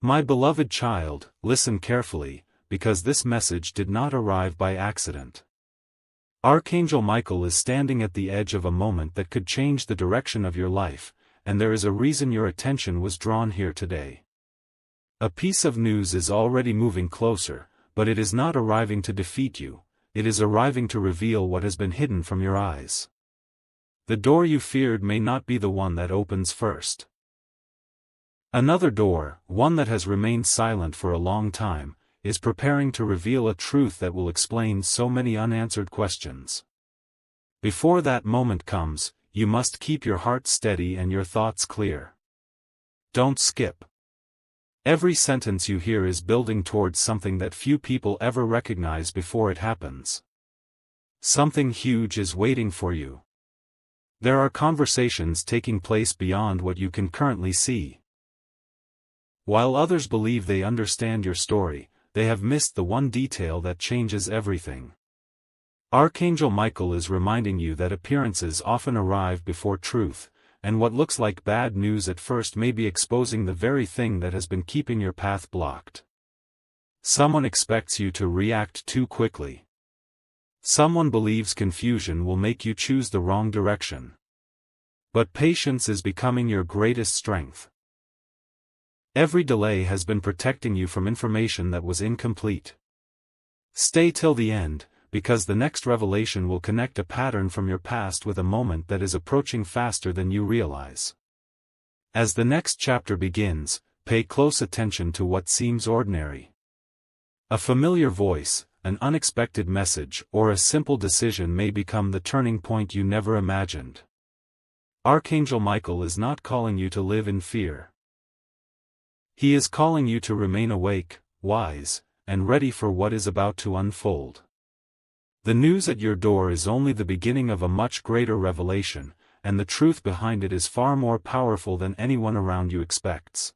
My beloved child, listen carefully, because this message did not arrive by accident. Archangel Michael is standing at the edge of a moment that could change the direction of your life, and there is a reason your attention was drawn here today. A piece of news is already moving closer, but it is not arriving to defeat you, it is arriving to reveal what has been hidden from your eyes. The door you feared may not be the one that opens first. Another door, one that has remained silent for a long time, is preparing to reveal a truth that will explain so many unanswered questions. Before that moment comes, you must keep your heart steady and your thoughts clear. Don't skip. Every sentence you hear is building towards something that few people ever recognize before it happens. Something huge is waiting for you. There are conversations taking place beyond what you can currently see. While others believe they understand your story, they have missed the one detail that changes everything. Archangel Michael is reminding you that appearances often arrive before truth, and what looks like bad news at first may be exposing the very thing that has been keeping your path blocked. Someone expects you to react too quickly. Someone believes confusion will make you choose the wrong direction. But patience is becoming your greatest strength. Every delay has been protecting you from information that was incomplete. Stay till the end, because the next revelation will connect a pattern from your past with a moment that is approaching faster than you realize. As the next chapter begins, pay close attention to what seems ordinary. A familiar voice, an unexpected message, or a simple decision may become the turning point you never imagined. Archangel Michael is not calling you to live in fear. He is calling you to remain awake, wise, and ready for what is about to unfold. The news at your door is only the beginning of a much greater revelation, and the truth behind it is far more powerful than anyone around you expects.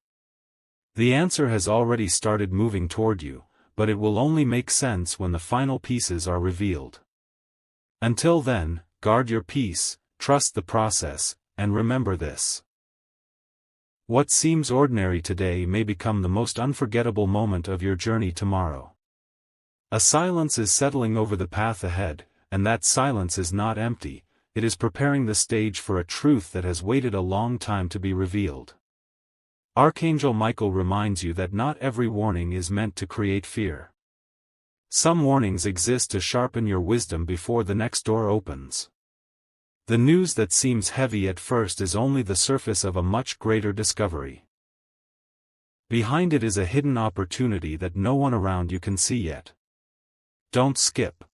The answer has already started moving toward you, but it will only make sense when the final pieces are revealed. Until then, guard your peace, trust the process, and remember this. What seems ordinary today may become the most unforgettable moment of your journey tomorrow. A silence is settling over the path ahead, and that silence is not empty, it is preparing the stage for a truth that has waited a long time to be revealed. Archangel Michael reminds you that not every warning is meant to create fear. Some warnings exist to sharpen your wisdom before the next door opens. The news that seems heavy at first is only the surface of a much greater discovery. Behind it is a hidden opportunity that no one around you can see yet. Don't skip.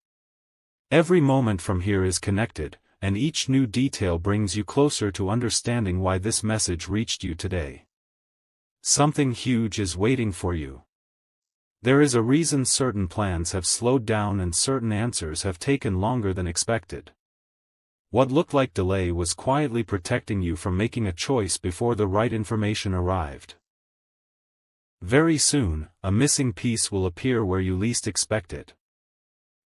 Every moment from here is connected, and each new detail brings you closer to understanding why this message reached you today. Something huge is waiting for you. There is a reason certain plans have slowed down and certain answers have taken longer than expected. What looked like delay was quietly protecting you from making a choice before the right information arrived. Very soon, a missing piece will appear where you least expect it.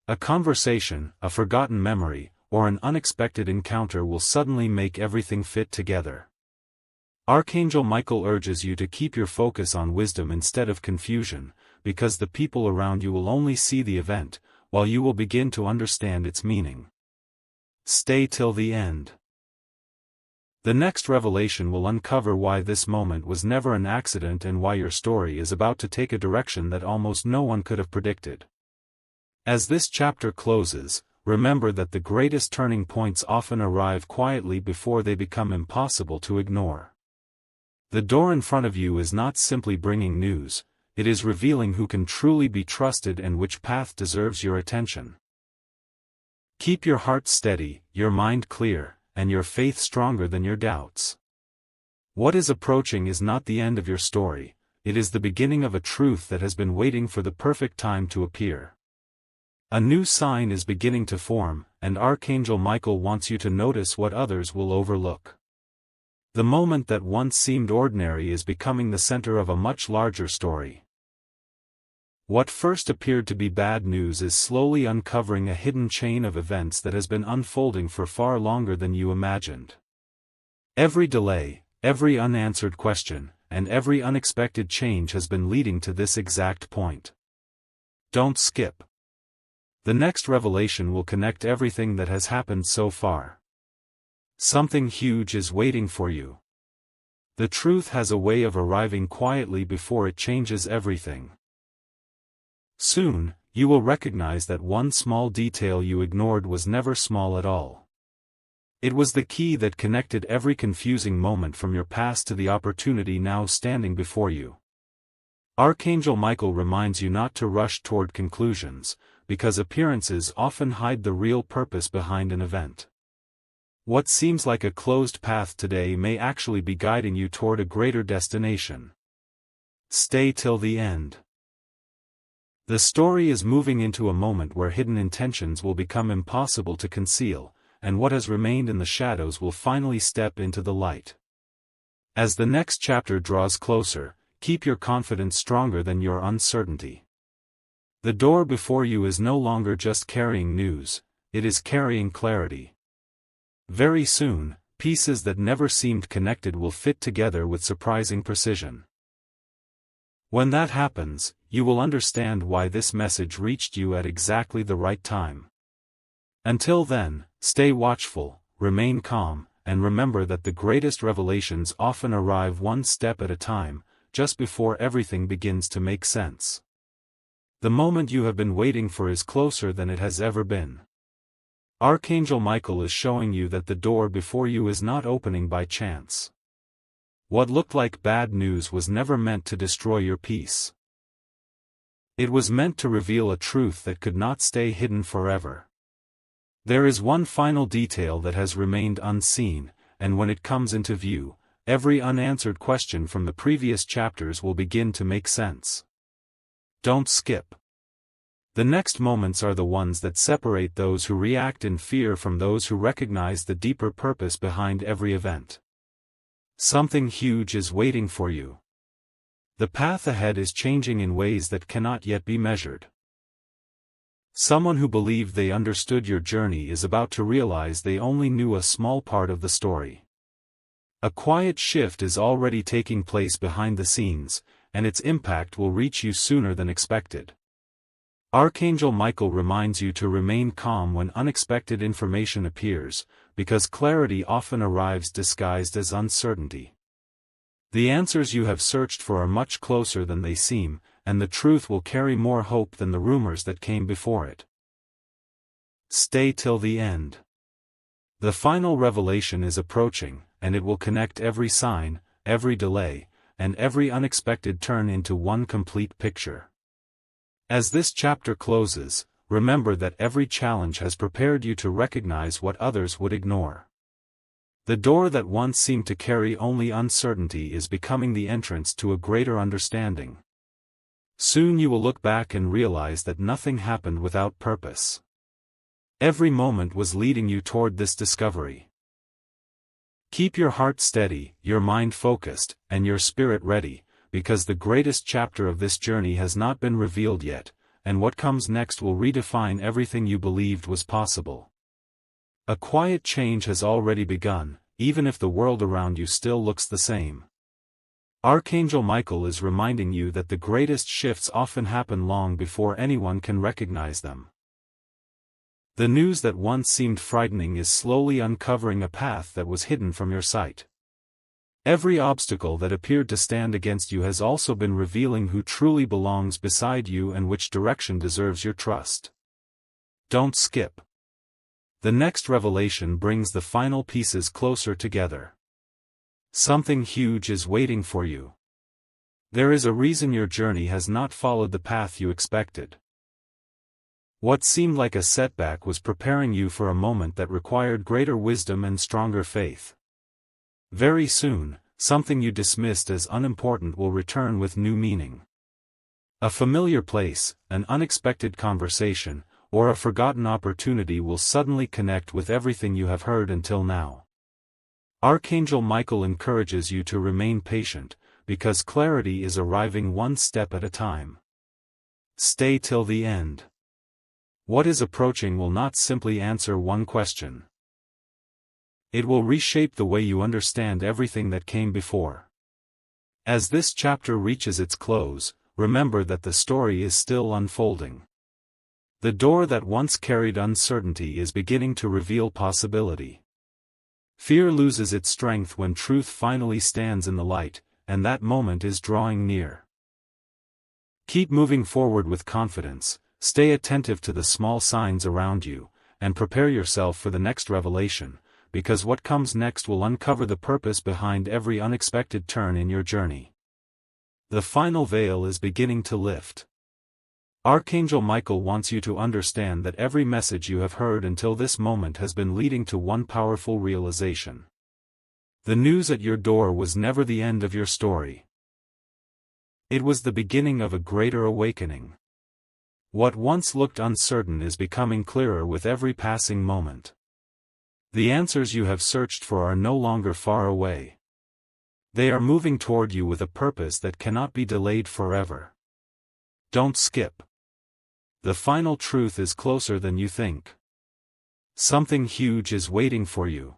A conversation, a forgotten memory, or an unexpected encounter will suddenly make everything fit together. Archangel Michael urges you to keep your focus on wisdom instead of confusion, because the people around you will only see the event, while you will begin to understand its meaning. Stay till the end. The next revelation will uncover why this moment was never an accident and why your story is about to take a direction that almost no one could have predicted. As this chapter closes, remember that the greatest turning points often arrive quietly before they become impossible to ignore. The door in front of you is not simply bringing news, it is revealing who can truly be trusted and which path deserves your attention. Keep your heart steady, your mind clear, and your faith stronger than your doubts. What is approaching is not the end of your story, it is the beginning of a truth that has been waiting for the perfect time to appear. A new sign is beginning to form, and Archangel Michael wants you to notice what others will overlook. The moment that once seemed ordinary is becoming the center of a much larger story. What first appeared to be bad news is slowly uncovering a hidden chain of events that has been unfolding for far longer than you imagined. Every delay, every unanswered question, and every unexpected change has been leading to this exact point. Don't skip. The next revelation will connect everything that has happened so far. Something huge is waiting for you. The truth has a way of arriving quietly before it changes everything. Soon, you will recognize that one small detail you ignored was never small at all. It was the key that connected every confusing moment from your past to the opportunity now standing before you. Archangel Michael reminds you not to rush toward conclusions, because appearances often hide the real purpose behind an event. What seems like a closed path today may actually be guiding you toward a greater destination. Stay till the end. The story is moving into a moment where hidden intentions will become impossible to conceal, and what has remained in the shadows will finally step into the light. As the next chapter draws closer, keep your confidence stronger than your uncertainty. The door before you is no longer just carrying news, it is carrying clarity. Very soon, pieces that never seemed connected will fit together with surprising precision. When that happens, you will understand why this message reached you at exactly the right time. Until then, stay watchful, remain calm, and remember that the greatest revelations often arrive one step at a time, just before everything begins to make sense. The moment you have been waiting for is closer than it has ever been. Archangel Michael is showing you that the door before you is not opening by chance. What looked like bad news was never meant to destroy your peace. It was meant to reveal a truth that could not stay hidden forever. There is one final detail that has remained unseen, and when it comes into view, every unanswered question from the previous chapters will begin to make sense. Don't skip. The next moments are the ones that separate those who react in fear from those who recognize the deeper purpose behind every event. Something huge is waiting for you. The path ahead is changing in ways that cannot yet be measured. Someone who believed they understood your journey is about to realize they only knew a small part of the story. A quiet shift is already taking place behind the scenes, and its impact will reach you sooner than expected. Archangel Michael reminds you to remain calm when unexpected information appears, because clarity often arrives disguised as uncertainty. The answers you have searched for are much closer than they seem, and the truth will carry more hope than the rumors that came before it. Stay till the end. The final revelation is approaching, and it will connect every sign, every delay, and every unexpected turn into one complete picture. As this chapter closes, remember that every challenge has prepared you to recognize what others would ignore. The door that once seemed to carry only uncertainty is becoming the entrance to a greater understanding. Soon you will look back and realize that nothing happened without purpose. Every moment was leading you toward this discovery. Keep your heart steady, your mind focused, and your spirit ready, because the greatest chapter of this journey has not been revealed yet, and what comes next will redefine everything you believed was possible. A quiet change has already begun, even if the world around you still looks the same. Archangel Michael is reminding you that the greatest shifts often happen long before anyone can recognize them. The news that once seemed frightening is slowly uncovering a path that was hidden from your sight. Every obstacle that appeared to stand against you has also been revealing who truly belongs beside you and which direction deserves your trust. Don't skip. The next revelation brings the final pieces closer together. Something huge is waiting for you. There is a reason your journey has not followed the path you expected. What seemed like a setback was preparing you for a moment that required greater wisdom and stronger faith. Very soon, something you dismissed as unimportant will return with new meaning. A familiar place, an unexpected conversation, or a forgotten opportunity will suddenly connect with everything you have heard until now. Archangel Michael encourages you to remain patient, because clarity is arriving one step at a time. Stay till the end. What is approaching will not simply answer one question. It will reshape the way you understand everything that came before. As this chapter reaches its close, remember that the story is still unfolding. The door that once carried uncertainty is beginning to reveal possibility. Fear loses its strength when truth finally stands in the light, and that moment is drawing near. Keep moving forward with confidence, stay attentive to the small signs around you, and prepare yourself for the next revelation, because what comes next will uncover the purpose behind every unexpected turn in your journey. The final veil is beginning to lift. Archangel Michael wants you to understand that every message you have heard until this moment has been leading to one powerful realization. The news at your door was never the end of your story. It was the beginning of a greater awakening. What once looked uncertain is becoming clearer with every passing moment. The answers you have searched for are no longer far away. They are moving toward you with a purpose that cannot be delayed forever. Don't skip. The final truth is closer than you think. Something huge is waiting for you.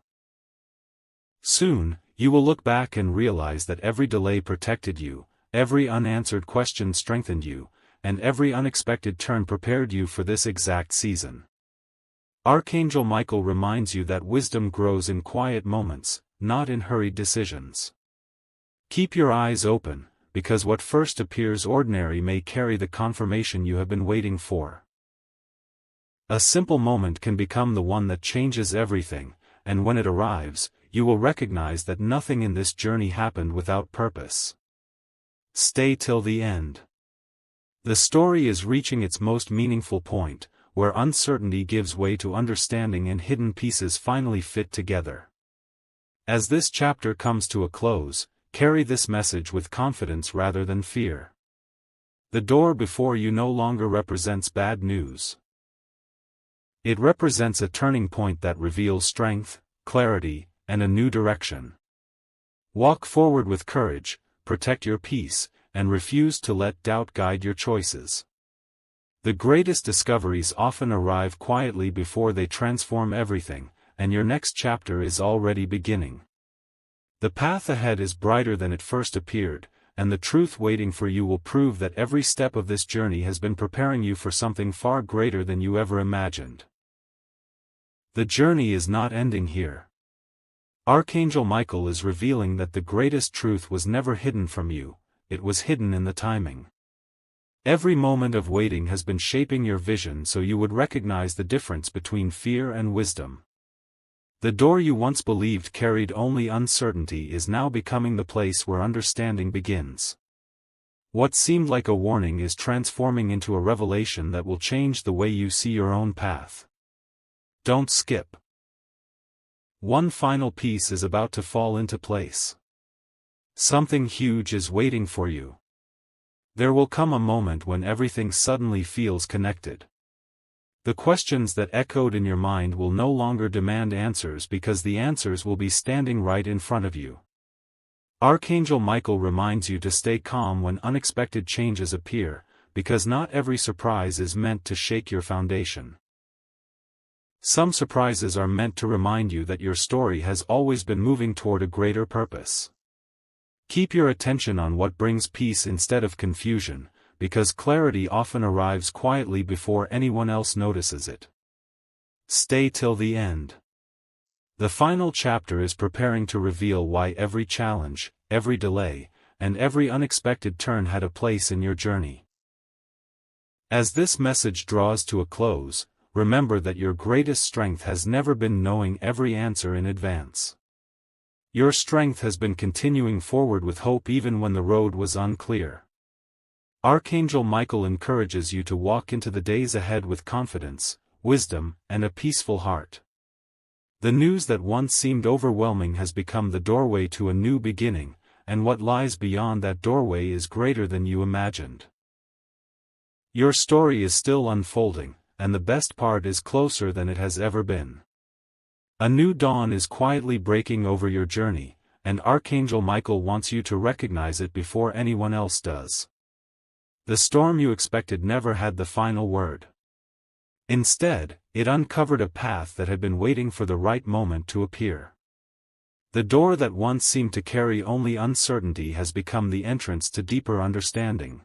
Soon, you will look back and realize that every delay protected you, every unanswered question strengthened you, and every unexpected turn prepared you for this exact season. Archangel Michael reminds you that wisdom grows in quiet moments, not in hurried decisions. Keep your eyes open, because what first appears ordinary may carry the confirmation you have been waiting for. A simple moment can become the one that changes everything, and when it arrives, you will recognize that nothing in this journey happened without purpose. Stay till the end. The story is reaching its most meaningful point, where uncertainty gives way to understanding and hidden pieces finally fit together. As this chapter comes to a close, carry this message with confidence rather than fear. The door before you no longer represents bad news. It represents a turning point that reveals strength, clarity, and a new direction. Walk forward with courage, protect your peace, and refuse to let doubt guide your choices. The greatest discoveries often arrive quietly before they transform everything, and your next chapter is already beginning. The path ahead is brighter than it first appeared, and the truth waiting for you will prove that every step of this journey has been preparing you for something far greater than you ever imagined. The journey is not ending here. Archangel Michael is revealing that the greatest truth was never hidden from you, it was hidden in the timing. Every moment of waiting has been shaping your vision so you would recognize the difference between fear and wisdom. The door you once believed carried only uncertainty is now becoming the place where understanding begins. What seemed like a warning is transforming into a revelation that will change the way you see your own path. Don't skip. One final piece is about to fall into place. Something huge is waiting for you. There will come a moment when everything suddenly feels connected. The questions that echoed in your mind will no longer demand answers because the answers will be standing right in front of you. Archangel Michael reminds you to stay calm when unexpected changes appear, because not every surprise is meant to shake your foundation. Some surprises are meant to remind you that your story has always been moving toward a greater purpose. Keep your attention on what brings peace instead of confusion, because clarity often arrives quietly before anyone else notices it. Stay till the end. The final chapter is preparing to reveal why every challenge, every delay, and every unexpected turn had a place in your journey. As this message draws to a close, remember that your greatest strength has never been knowing every answer in advance. Your strength has been continuing forward with hope even when the road was unclear. Archangel Michael encourages you to walk into the days ahead with confidence, wisdom, and a peaceful heart. The news that once seemed overwhelming has become the doorway to a new beginning, and what lies beyond that doorway is greater than you imagined. Your story is still unfolding, and the best part is closer than it has ever been. A new dawn is quietly breaking over your journey, and Archangel Michael wants you to recognize it before anyone else does. The storm you expected never had the final word. Instead, it uncovered a path that had been waiting for the right moment to appear. The door that once seemed to carry only uncertainty has become the entrance to deeper understanding.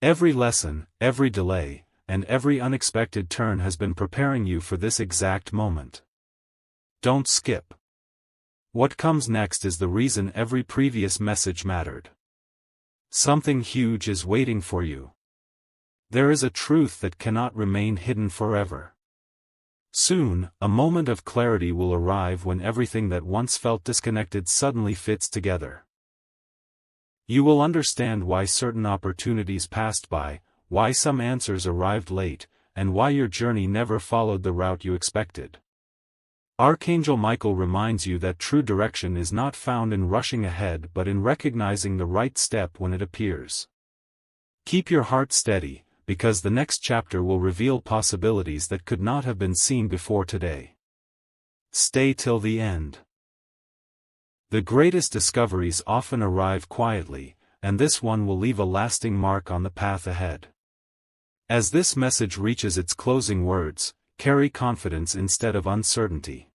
Every lesson, every delay, and every unexpected turn has been preparing you for this exact moment. Don't skip. What comes next is the reason every previous message mattered. Something huge is waiting for you. There is a truth that cannot remain hidden forever. Soon, a moment of clarity will arrive when everything that once felt disconnected suddenly fits together. You will understand why certain opportunities passed by, why some answers arrived late, and why your journey never followed the route you expected. Archangel Michael reminds you that true direction is not found in rushing ahead but in recognizing the right step when it appears. Keep your heart steady, because the next chapter will reveal possibilities that could not have been seen before today. Stay till the end. The greatest discoveries often arrive quietly, and this one will leave a lasting mark on the path ahead. As this message reaches its closing words, carry confidence instead of uncertainty.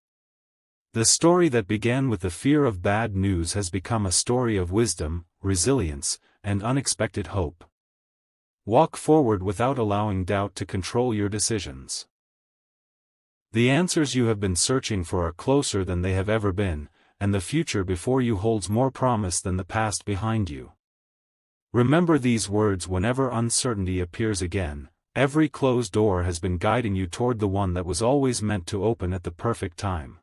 The story that began with the fear of bad news has become a story of wisdom, resilience, and unexpected hope. Walk forward without allowing doubt to control your decisions. The answers you have been searching for are closer than they have ever been, and the future before you holds more promise than the past behind you. Remember these words whenever uncertainty appears again. Every closed door has been guiding you toward the one that was always meant to open at the perfect time.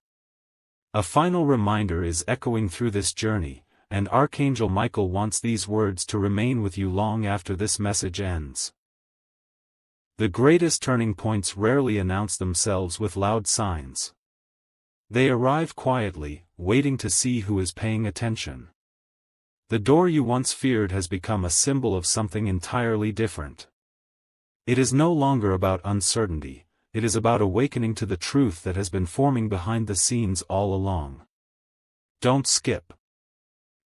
A final reminder is echoing through this journey, and Archangel Michael wants these words to remain with you long after this message ends. The greatest turning points rarely announce themselves with loud signs. They arrive quietly, waiting to see who is paying attention. The door you once feared has become a symbol of something entirely different. It is no longer about uncertainty, it is about awakening to the truth that has been forming behind the scenes all along. Don't skip.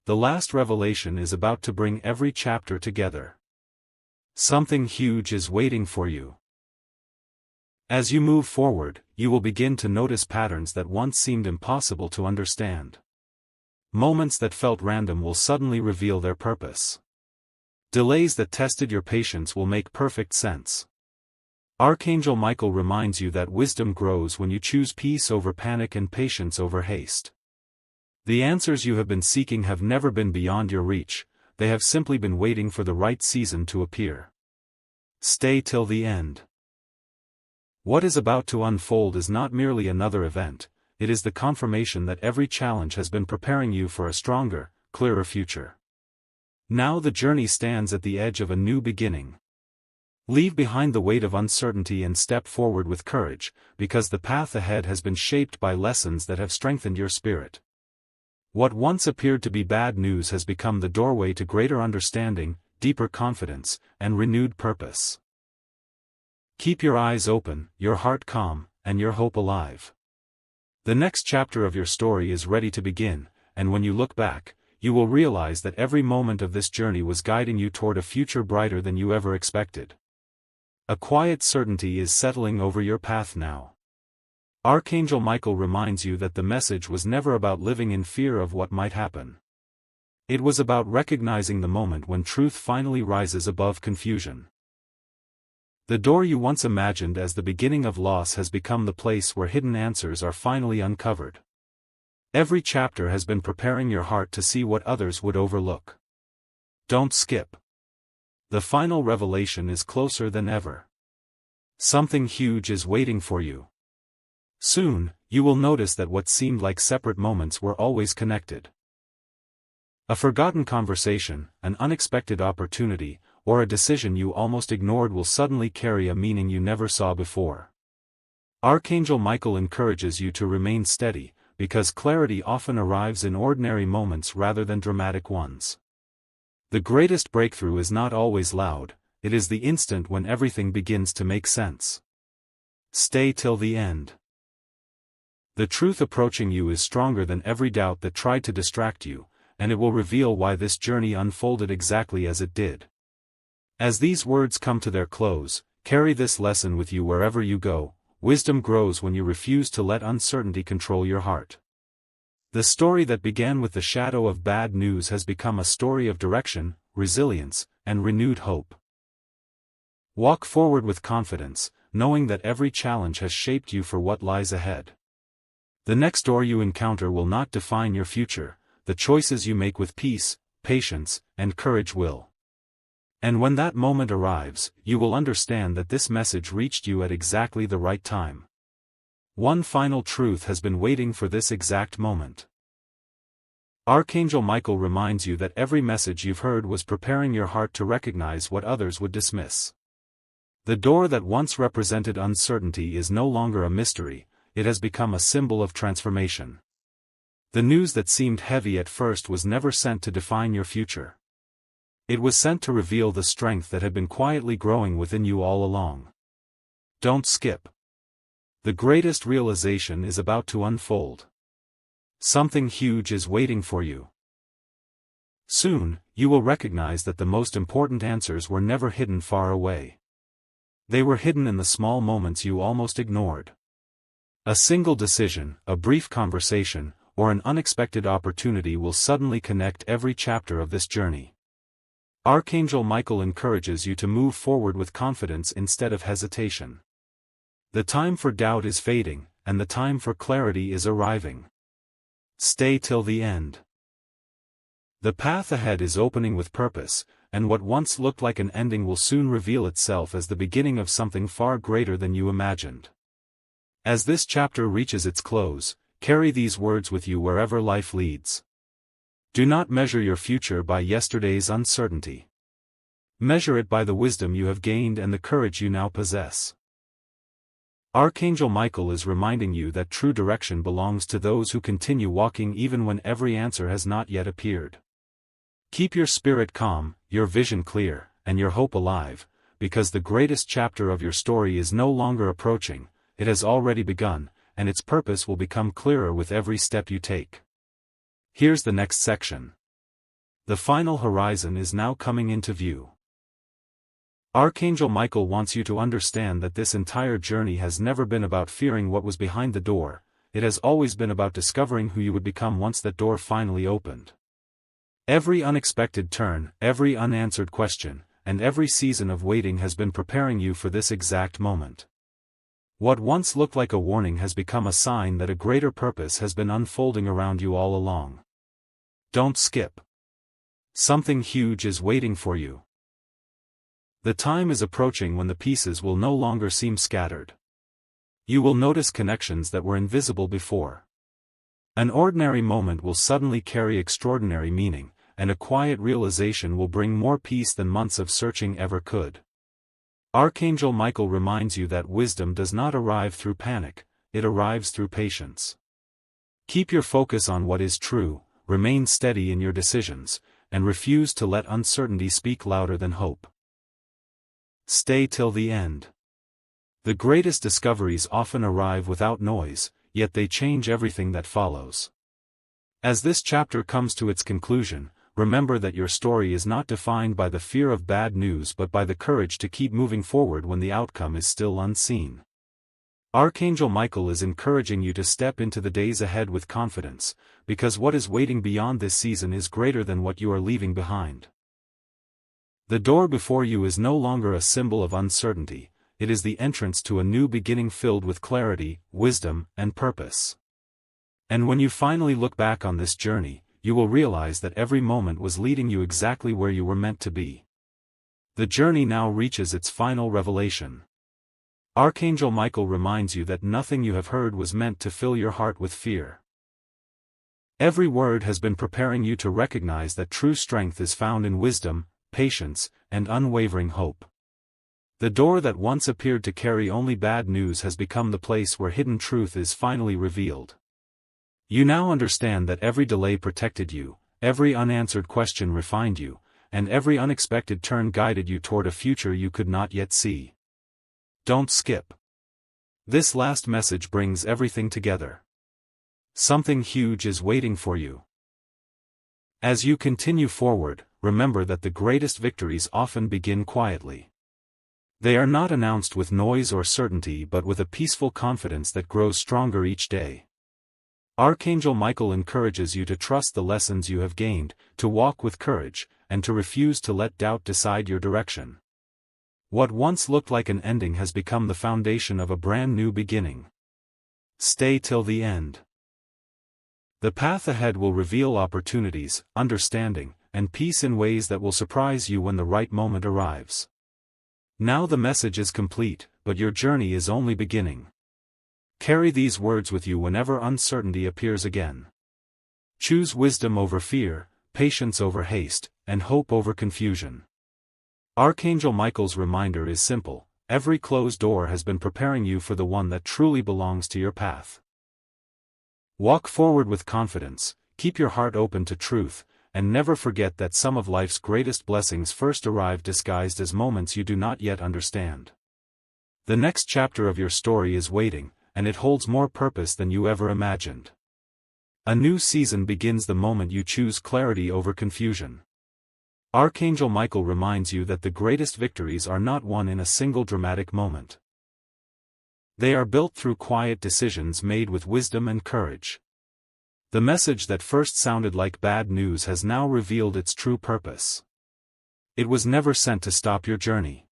The last revelation is about to bring every chapter together. Something huge is waiting for you. As you move forward, you will begin to notice patterns that once seemed impossible to understand. Moments that felt random will suddenly reveal their purpose. Delays that tested your patience will make perfect sense. Archangel Michael reminds you that wisdom grows when you choose peace over panic and patience over haste. The answers you have been seeking have never been beyond your reach, they have simply been waiting for the right season to appear. Stay till the end. What is about to unfold is not merely another event, it is the confirmation that every challenge has been preparing you for a stronger, clearer future. Now the journey stands at the edge of a new beginning. Leave behind the weight of uncertainty and step forward with courage, because the path ahead has been shaped by lessons that have strengthened your spirit. What once appeared to be bad news has become the doorway to greater understanding, deeper confidence, and renewed purpose. Keep your eyes open, your heart calm, and your hope alive. The next chapter of your story is ready to begin, and when you look back, you will realize that every moment of this journey was guiding you toward a future brighter than you ever expected. A quiet certainty is settling over your path now. Archangel Michael reminds you that the message was never about living in fear of what might happen. It was about recognizing the moment when truth finally rises above confusion. The door you once imagined as the beginning of loss has become the place where hidden answers are finally uncovered. Every chapter has been preparing your heart to see what others would overlook. Don't skip. The final revelation is closer than ever. Something huge is waiting for you. Soon, you will notice that what seemed like separate moments were always connected. A forgotten conversation, an unexpected opportunity, or a decision you almost ignored will suddenly carry a meaning you never saw before. Archangel Michael encourages you to remain steady, because clarity often arrives in ordinary moments rather than dramatic ones. The greatest breakthrough is not always loud, it is the instant when everything begins to make sense. Stay till the end. The truth approaching you is stronger than every doubt that tried to distract you, and it will reveal why this journey unfolded exactly as it did. As these words come to their close, carry this lesson with you wherever you go. Wisdom grows when you refuse to let uncertainty control your heart. The story that began with the shadow of bad news has become a story of direction, resilience, and renewed hope. Walk forward with confidence, knowing that every challenge has shaped you for what lies ahead. The next door you encounter will not define your future, the choices you make with peace, patience, and courage will. And when that moment arrives, you will understand that this message reached you at exactly the right time. One final truth has been waiting for this exact moment. Archangel Michael reminds you that every message you've heard was preparing your heart to recognize what others would dismiss. The door that once represented uncertainty is no longer a mystery, it has become a symbol of transformation. The news that seemed heavy at first was never sent to define your future. It was sent to reveal the strength that had been quietly growing within you all along. Don't skip. The greatest realization is about to unfold. Something huge is waiting for you. Soon, you will recognize that the most important answers were never hidden far away. They were hidden in the small moments you almost ignored. A single decision, a brief conversation, or an unexpected opportunity will suddenly connect every chapter of this journey. Archangel Michael encourages you to move forward with confidence instead of hesitation. The time for doubt is fading, and the time for clarity is arriving. Stay till the end. The path ahead is opening with purpose, and what once looked like an ending will soon reveal itself as the beginning of something far greater than you imagined. As this chapter reaches its close, carry these words with you wherever life leads. Do not measure your future by yesterday's uncertainty. Measure it by the wisdom you have gained and the courage you now possess. Archangel Michael is reminding you that true direction belongs to those who continue walking even when every answer has not yet appeared. Keep your spirit calm, your vision clear, and your hope alive, because the greatest chapter of your story is no longer approaching, it has already begun, and its purpose will become clearer with every step you take. Here's the next section. The final horizon is now coming into view. Archangel Michael wants you to understand that this entire journey has never been about fearing what was behind the door, it has always been about discovering who you would become once that door finally opened. Every unexpected turn, every unanswered question, and every season of waiting has been preparing you for this exact moment. What once looked like a warning has become a sign that a greater purpose has been unfolding around you all along. Don't skip. Something huge is waiting for you. The time is approaching when the pieces will no longer seem scattered. You will notice connections that were invisible before. An ordinary moment will suddenly carry extraordinary meaning, and a quiet realization will bring more peace than months of searching ever could. Archangel Michael reminds you that wisdom does not arrive through panic, it arrives through patience. Keep your focus on what is true, remain steady in your decisions, and refuse to let uncertainty speak louder than hope. Stay till the end. The greatest discoveries often arrive without noise, yet they change everything that follows. As this chapter comes to its conclusion, remember that your story is not defined by the fear of bad news but by the courage to keep moving forward when the outcome is still unseen. Archangel Michael is encouraging you to step into the days ahead with confidence, because what is waiting beyond this season is greater than what you are leaving behind. The door before you is no longer a symbol of uncertainty, it is the entrance to a new beginning filled with clarity, wisdom, and purpose. And when you finally look back on this journey, you will realize that every moment was leading you exactly where you were meant to be. The journey now reaches its final revelation. Archangel Michael reminds you that nothing you have heard was meant to fill your heart with fear. Every word has been preparing you to recognize that true strength is found in wisdom, patience, and unwavering hope. The door that once appeared to carry only bad news has become the place where hidden truth is finally revealed. You now understand that every delay protected you, every unanswered question refined you, and every unexpected turn guided you toward a future you could not yet see. Don't skip. This last message brings everything together. Something huge is waiting for you. As you continue forward, remember that the greatest victories often begin quietly. They are not announced with noise or certainty but with a peaceful confidence that grows stronger each day. Archangel Michael encourages you to trust the lessons you have gained, to walk with courage, and to refuse to let doubt decide your direction. What once looked like an ending has become the foundation of a brand new beginning. Stay till the end. The path ahead will reveal opportunities, understanding, and peace in ways that will surprise you when the right moment arrives. Now the message is complete, but your journey is only beginning. Carry these words with you whenever uncertainty appears again. Choose wisdom over fear, patience over haste, and hope over confusion. Archangel Michael's reminder is simple: every closed door has been preparing you for the one that truly belongs to your path. Walk forward with confidence, keep your heart open to truth, and never forget that some of life's greatest blessings first arrive disguised as moments you do not yet understand. The next chapter of your story is waiting, and it holds more purpose than you ever imagined. A new season begins the moment you choose clarity over confusion. Archangel Michael reminds you that the greatest victories are not won in a single dramatic moment. They are built through quiet decisions made with wisdom and courage. The message that first sounded like bad news has now revealed its true purpose. It was never sent to stop your journey.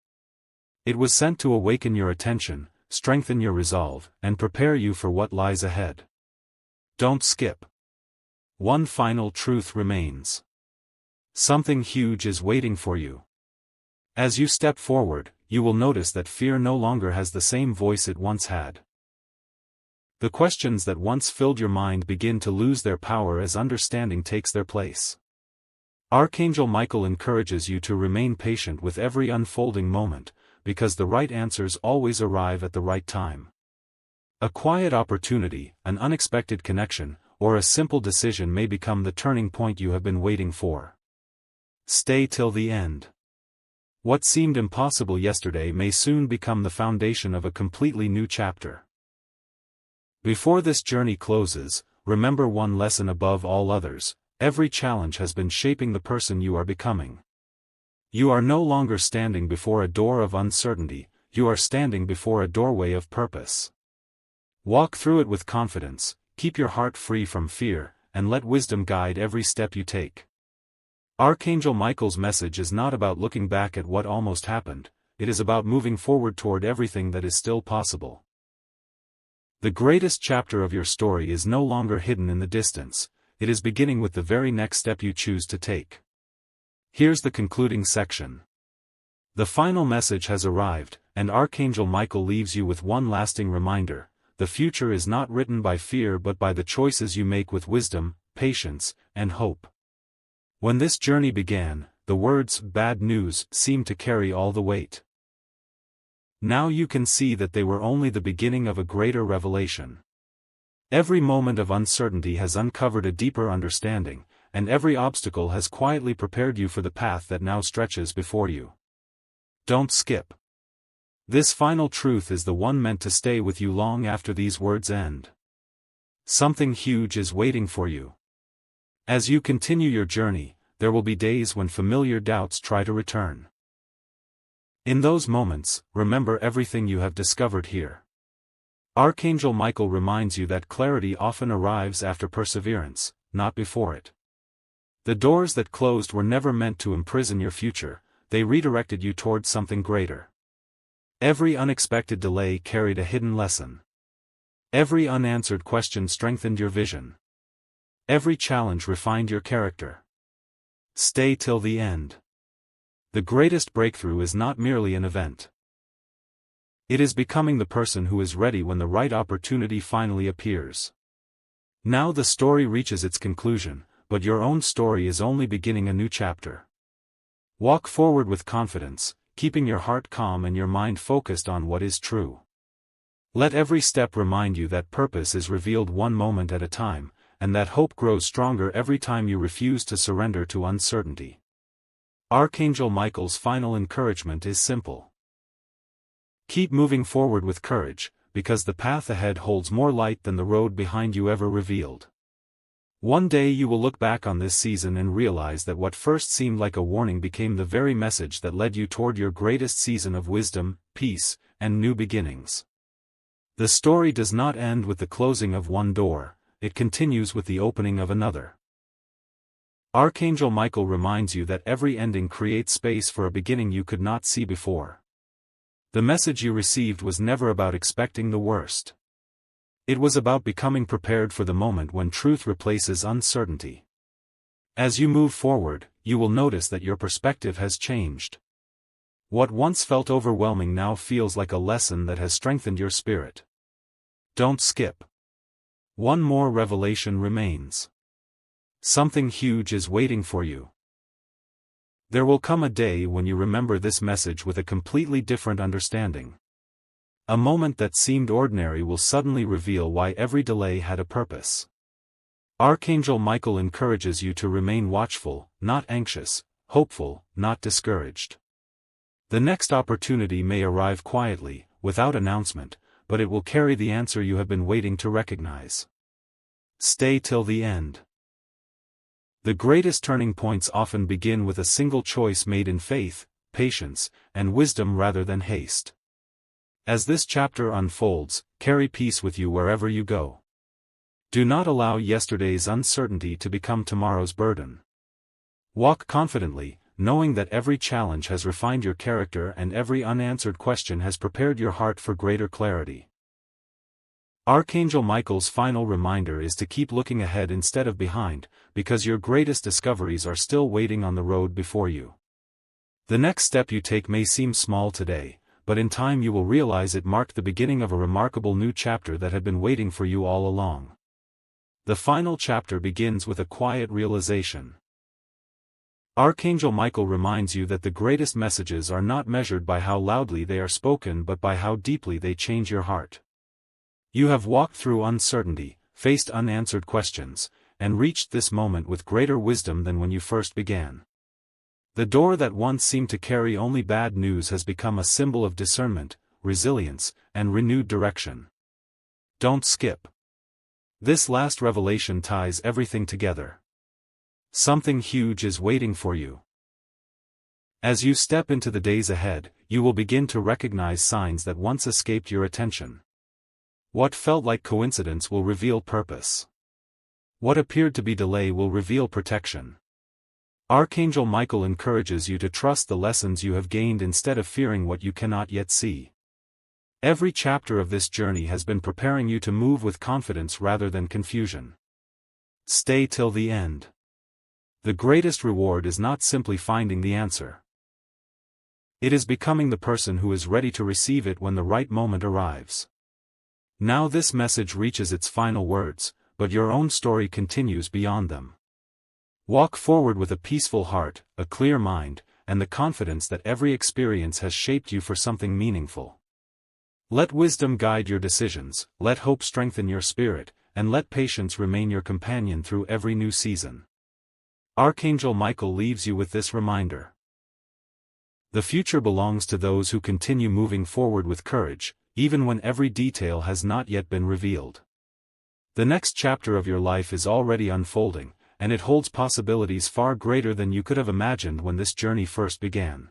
It was sent to awaken your attention, strengthen your resolve, and prepare you for what lies ahead. Don't skip. One final truth remains. Something huge is waiting for you. As you step forward, you will notice that fear no longer has the same voice it once had. The questions that once filled your mind begin to lose their power as understanding takes their place. Archangel Michael encourages you to remain patient with every unfolding moment, because the right answers always arrive at the right time. A quiet opportunity, an unexpected connection, or a simple decision may become the turning point you have been waiting for. Stay till the end. What seemed impossible yesterday may soon become the foundation of a completely new chapter. Before this journey closes, remember one lesson above all others: every challenge has been shaping the person you are becoming. You are no longer standing before a door of uncertainty, you are standing before a doorway of purpose. Walk through it with confidence, keep your heart free from fear, and let wisdom guide every step you take. Archangel Michael's message is not about looking back at what almost happened, it is about moving forward toward everything that is still possible. The greatest chapter of your story is no longer hidden in the distance, it is beginning with the very next step you choose to take. Here's the concluding section. The final message has arrived, and Archangel Michael leaves you with one lasting reminder: the future is not written by fear but by the choices you make with wisdom, patience, and hope. When this journey began, the words "bad news" seemed to carry all the weight. Now you can see that they were only the beginning of a greater revelation. Every moment of uncertainty has uncovered a deeper understanding, and every obstacle has quietly prepared you for the path that now stretches before you. Don't skip. This final truth is the one meant to stay with you long after these words end. Something huge is waiting for you. As you continue your journey, there will be days when familiar doubts try to return. In those moments, remember everything you have discovered here. Archangel Michael reminds you that clarity often arrives after perseverance, not before it. The doors that closed were never meant to imprison your future, they redirected you towards something greater. Every unexpected delay carried a hidden lesson. Every unanswered question strengthened your vision. Every challenge refined your character. Stay till the end. The greatest breakthrough is not merely an event. It is becoming the person who is ready when the right opportunity finally appears. Now the story reaches its conclusion, but your own story is only beginning a new chapter. Walk forward with confidence, keeping your heart calm and your mind focused on what is true. Let every step remind you that purpose is revealed one moment at a time, and that hope grows stronger every time you refuse to surrender to uncertainty. Archangel Michael's final encouragement is simple. Keep moving forward with courage, because the path ahead holds more light than the road behind you ever revealed. One day you will look back on this season and realize that what first seemed like a warning became the very message that led you toward your greatest season of wisdom, peace, and new beginnings. The story does not end with the closing of one door, it continues with the opening of another. Archangel Michael reminds you that every ending creates space for a beginning you could not see before. The message you received was never about expecting the worst. It was about becoming prepared for the moment when truth replaces uncertainty. As you move forward, you will notice that your perspective has changed. What once felt overwhelming now feels like a lesson that has strengthened your spirit. Don't skip. One more revelation remains. Something huge is waiting for you. There will come a day when you remember this message with a completely different understanding. A moment that seemed ordinary will suddenly reveal why every delay had a purpose. Archangel Michael encourages you to remain watchful, not anxious, hopeful, not discouraged. The next opportunity may arrive quietly, without announcement, but it will carry the answer you have been waiting to recognize. Stay till the end. The greatest turning points often begin with a single choice made in faith, patience, and wisdom rather than haste. As this chapter unfolds, carry peace with you wherever you go. Do not allow yesterday's uncertainty to become tomorrow's burden. Walk confidently, knowing that every challenge has refined your character and every unanswered question has prepared your heart for greater clarity. Archangel Michael's final reminder is to keep looking ahead instead of behind, because your greatest discoveries are still waiting on the road before you. The next step you take may seem small today, but in time you will realize it marked the beginning of a remarkable new chapter that had been waiting for you all along. The final chapter begins with a quiet realization. Archangel Michael reminds you that the greatest messages are not measured by how loudly they are spoken but by how deeply they change your heart. You have walked through uncertainty, faced unanswered questions, and reached this moment with greater wisdom than when you first began. The door that once seemed to carry only bad news has become a symbol of discernment, resilience, and renewed direction. Don't skip. This last revelation ties everything together. Something huge is waiting for you. As you step into the days ahead, you will begin to recognize signs that once escaped your attention. What felt like coincidence will reveal purpose. What appeared to be delay will reveal protection. Archangel Michael encourages you to trust the lessons you have gained instead of fearing what you cannot yet see. Every chapter of this journey has been preparing you to move with confidence rather than confusion. Stay till the end. The greatest reward is not simply finding the answer. It is becoming the person who is ready to receive it when the right moment arrives. Now this message reaches its final words, but your own story continues beyond them. Walk forward with a peaceful heart, a clear mind, and the confidence that every experience has shaped you for something meaningful. Let wisdom guide your decisions, let hope strengthen your spirit, and let patience remain your companion through every new season. Archangel Michael leaves you with this reminder. The future belongs to those who continue moving forward with courage, even when every detail has not yet been revealed. The next chapter of your life is already unfolding, and it holds possibilities far greater than you could have imagined when this journey first began.